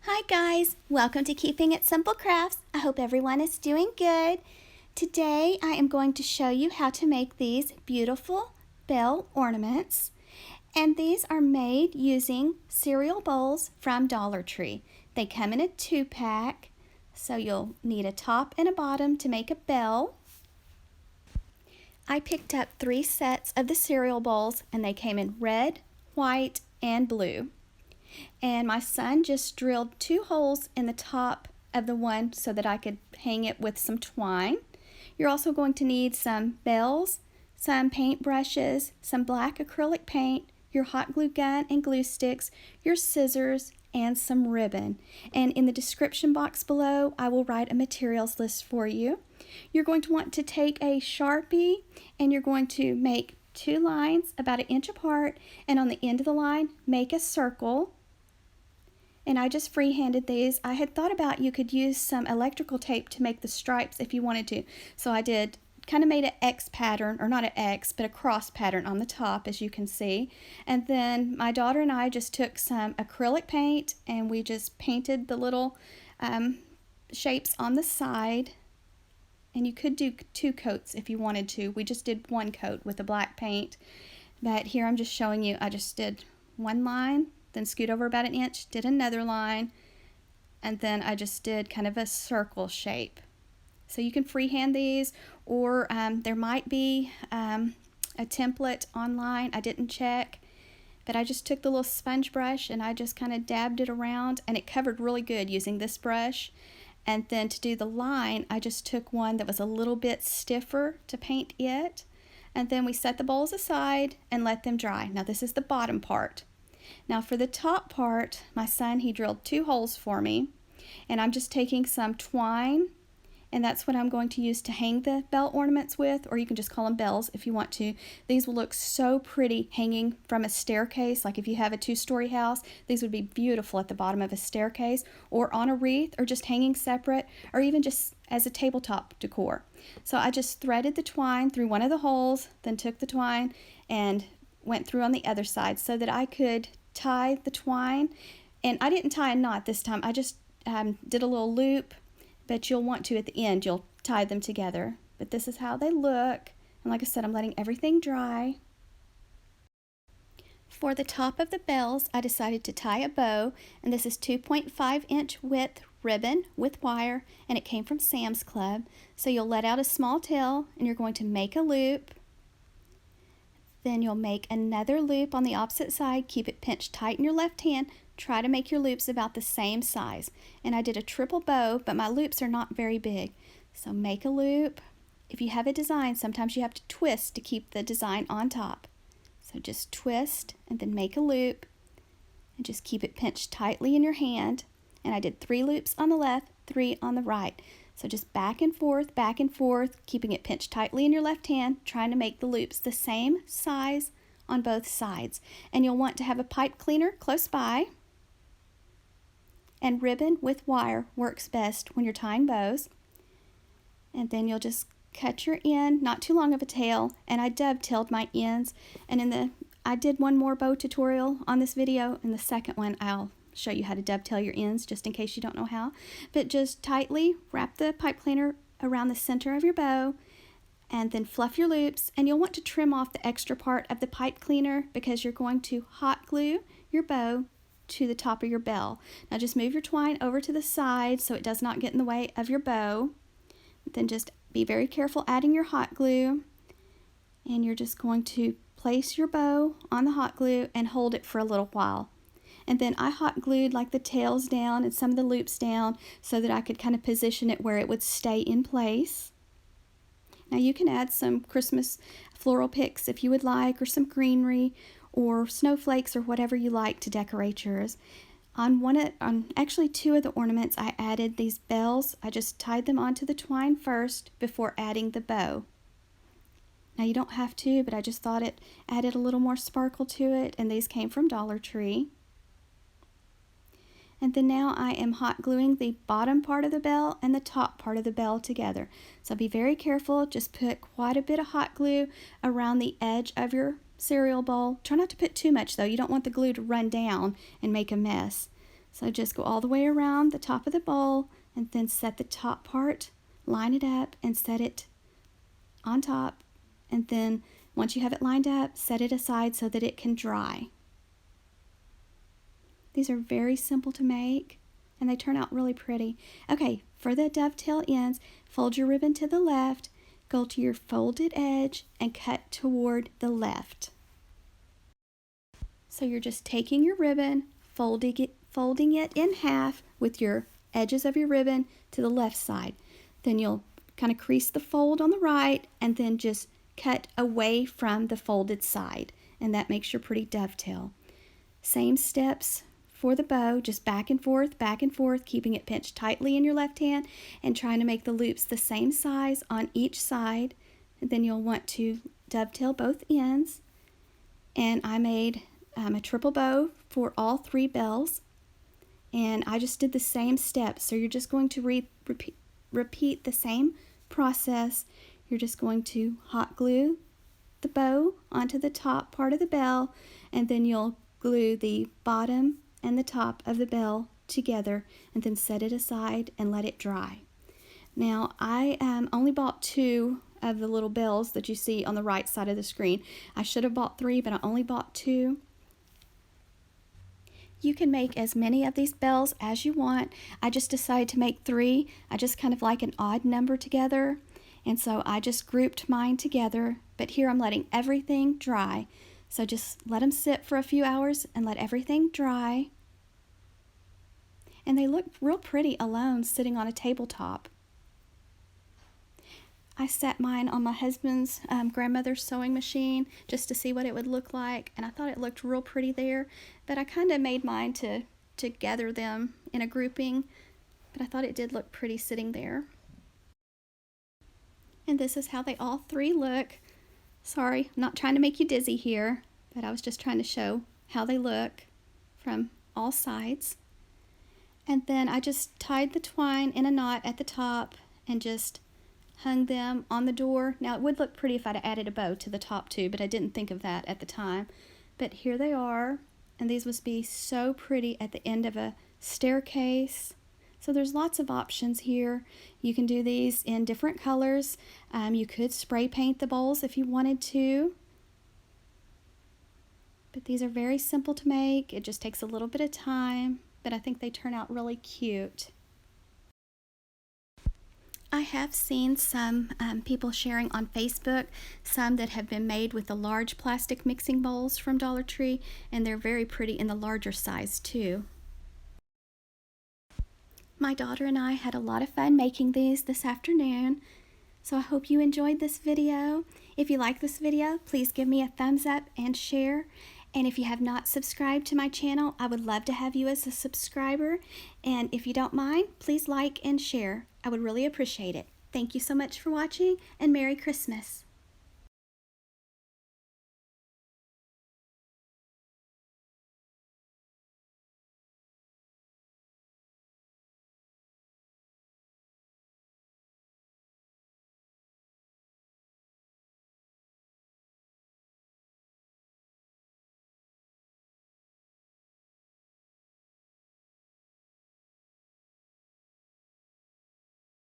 Hi guys, welcome to Keeping It Simple Crafts. I hope everyone is doing good. Today I am going to show you how to make these beautiful bell ornaments. And these are made using cereal bowls from Dollar Tree. They come in a 2-pack, so you'll need a top and a bottom to make a bell. I picked up 3 sets of the cereal bowls and they came in red, white, and blue. And my son just drilled 2 holes in the top of the one so that I could hang it with some twine. You're also going to need some bells, some paint brushes, some black acrylic paint, your hot glue gun and glue sticks, your scissors, and some ribbon. And in the description box below, I will write a materials list for you. You're going to want to take a Sharpie and you're going to make 2 lines about 1 inch apart, and on the end of the line, make a circle. And I just freehanded these. I had thought about you could use some electrical tape to make the stripes if you wanted to. So I did, kind of made an X pattern, or not an X, but a cross pattern on the top, as you can see. And then my daughter and I just took some acrylic paint and we just painted the little shapes on the side. And you could do 2 coats if you wanted to. We just did 1 coat with the black paint. But here I'm just showing you, I just did 1 line, then scoot over about 1 inch, did another line, and then I just did kind of a circle shape. So you can freehand these, or there might be a template online. I didn't check, but I just took the little sponge brush and I just kind of dabbed it around, and it covered really good using this brush. And then to do the line, I just took one that was a little bit stiffer to paint it. And then we set the bowls aside and let them dry. Now this is the bottom part. Now for the top part, my son, he drilled 2 holes for me, and I'm just taking some twine, and that's what I'm going to use to hang the bell ornaments with, or you can just call them bells if you want to. These will look so pretty hanging from a staircase. Like if you have a 2-story house, these would be beautiful at the bottom of a staircase, or on a wreath, or just hanging separate, or even just as a tabletop decor. So I just threaded the twine through one of the holes, then took the twine and went through on the other side so that I could tie the twine. And I didn't tie a knot this time, I just did a little loop, but you'll want to at the end, you'll tie them together. But this is how they look, and like I said, I'm letting everything dry. For the top of the bells, I decided to tie a bow, and this is 2.5 inch width ribbon with wire, and it came from Sam's Club. So you'll let out a small tail and you're going to make a loop. Then you'll make another loop on the opposite side, keep it pinched tight in your left hand, try to make your loops about the same size. And I did a triple bow, but my loops are not very big. So make a loop. If you have a design, sometimes you have to twist to keep the design on top. So just twist and then make a loop and just keep it pinched tightly in your hand. And I did 3 loops on the left, 3 on the right. So just back and forth, keeping it pinched tightly in your left hand, trying to make the loops the same size on both sides. And you'll want to have a pipe cleaner close by. And ribbon with wire works best when you're tying bows. And then you'll just cut your end, not too long of a tail, and I dovetailed my ends. And I did 1 more bow tutorial on this video. In the second one, I'll show you how to dovetail your ends just in case you don't know how. But just tightly wrap the pipe cleaner around the center of your bow and then fluff your loops, and you'll want to trim off the extra part of the pipe cleaner because you're going to hot glue your bow to the top of your bell. Now just move your twine over to the side so it does not get in the way of your bow. Then just be very careful adding your hot glue, and you're just going to place your bow on the hot glue and hold it for a little while. And then I hot glued like the tails down and some of the loops down so that I could kind of position it where it would stay in place. Now you can add some Christmas floral picks if you would like, or some greenery or snowflakes or whatever you like to decorate yours. On actually 2 of the ornaments, I added these bells. I just tied them onto the twine first before adding the bow. Now you don't have to, but I just thought it added a little more sparkle to it, and these came from Dollar Tree. And then now I am hot gluing the bottom part of the bell and the top part of the bell together. So be very careful, just put quite a bit of hot glue around the edge of your cereal bowl. Try not to put too much though, you don't want the glue to run down and make a mess. So just go all the way around the top of the bowl and then set the top part, line it up and set it on top. And then once you have it lined up, set it aside so that it can dry. These are very simple to make and they turn out really pretty. Okay, for the dovetail ends, fold your ribbon to the left, go to your folded edge and cut toward the left. So you're just taking your ribbon, folding it in half with your edges of your ribbon to the left side. Then you'll kind of crease the fold on the right and then just cut away from the folded side, and that makes your pretty dovetail. Same steps for the bow, just back and forth, keeping it pinched tightly in your left hand and trying to make the loops the same size on each side. And then you'll want to dovetail both ends. And I made a triple bow for all 3 bells, and I just did the same steps. So you're just going to repeat the same process. You're just going to hot glue the bow onto the top part of the bell, and then you'll glue the bottom and the top of the bell together and then set it aside and let it dry. Now I only bought 2 of the little bells that you see on the right side of the screen. I should have bought 3, but I only bought 2. You can make as many of these bells as you want. I just decided to make 3. I just kind of like an odd number together, and so I just grouped mine together. But here I'm letting everything dry. So just let them sit for a few hours and let everything dry. And they look real pretty alone sitting on a tabletop. I set mine on my husband's grandmother's sewing machine just to see what it would look like, and I thought it looked real pretty there, but I kind of made mine to gather them in a grouping, but I thought it did look pretty sitting there. And this is how they all 3 look. Sorry, I'm not trying to make you dizzy here, but I was just trying to show how they look from all sides. And then I just tied the twine in a knot at the top and just hung them on the door. Now it would look pretty if I'd added a bow to the top too, but I didn't think of that at the time. But here they are, and these would be so pretty at the end of a staircase. So there's lots of options here. You can do these in different colors. You could spray paint the bowls if you wanted to. But these are very simple to make. It just takes a little bit of time, but I think they turn out really cute. I have seen some people sharing on Facebook, some that have been made with the large plastic mixing bowls from Dollar Tree, and they're very pretty in the larger size too. My daughter and I had a lot of fun making these this afternoon, so I hope you enjoyed this video. If you like this video, please give me a thumbs up and share. And if you have not subscribed to my channel, I would love to have you as a subscriber. And if you don't mind, please like and share. I would really appreciate it. Thank you so much for watching, and Merry Christmas.